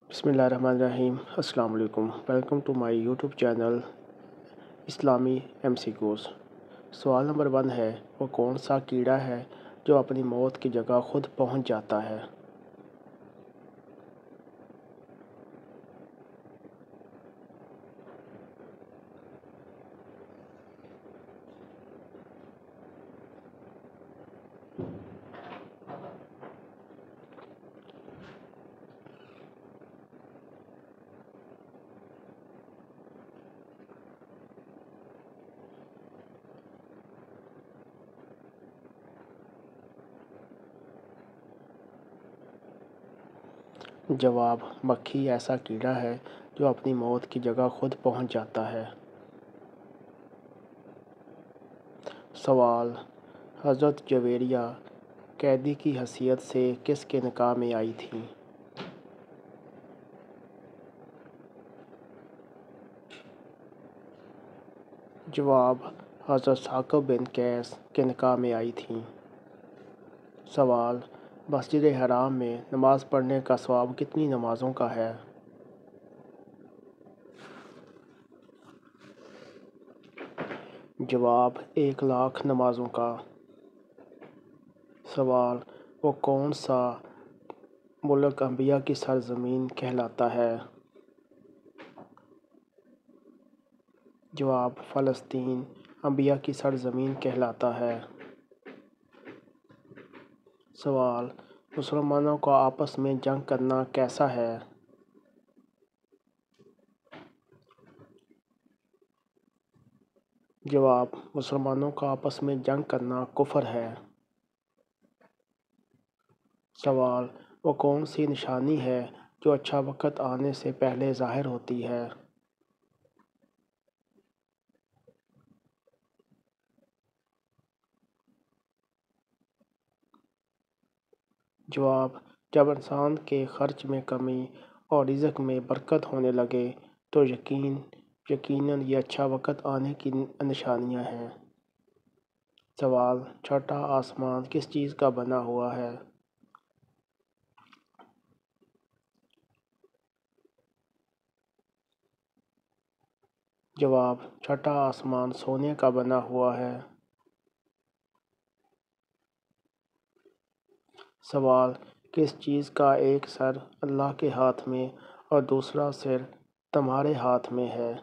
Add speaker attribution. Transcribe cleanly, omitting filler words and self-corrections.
Speaker 1: بسم اللہ الرحمن الرحیم۔ السلام علیکم، welcome to my YouTube channel اسلامی ایم سی کوز۔ سوال نمبر 1 ہے، وہ کون سا کیڑا ہے جو اپنی موت کی جگہ خود پہنچ جاتا ہے؟ جواب: مکھی ایسا کیڑا ہے جو اپنی موت کی جگہ خود پہنچ جاتا ہے۔ سوال: حضرت جویریہ قیدی کی حیثیت سے کس کے نکاح میں آئی تھیں؟ جواب: حضرت ثاقب بن قیس کے نکاح میں آئی تھیں۔ سوال: مسجد حرام میں نماز پڑھنے کا ثواب کتنی نمازوں کا ہے؟ جواب: 1,00,000 نمازوں کا۔ سوال: وہ کون سا ملک انبیاء کی سرزمین کہلاتا ہے؟ جواب: فلسطین انبیاء کی سرزمین کہلاتا ہے۔ سوال: مسلمانوں کا آپس میں جنگ کرنا کیسا ہے؟ جواب: مسلمانوں کا آپس میں جنگ کرنا کفر ہے۔ سوال: وہ کون سی نشانی ہے جو اچھا وقت آنے سے پہلے ظاہر ہوتی ہے؟ جواب: جب انسان کے خرچ میں کمی اور رزق میں برکت ہونے لگے تو یقیناً یہ اچھا وقت آنے کی نشانیاں ہیں۔ سوال: چھٹا آسمان کس چیز کا بنا ہوا ہے؟ جواب: چھٹا آسمان سونے کا بنا ہوا ہے۔ سوال: کس چیز کا ایک سر اللہ کے ہاتھ میں اور دوسرا سر تمہارے ہاتھ میں ہے؟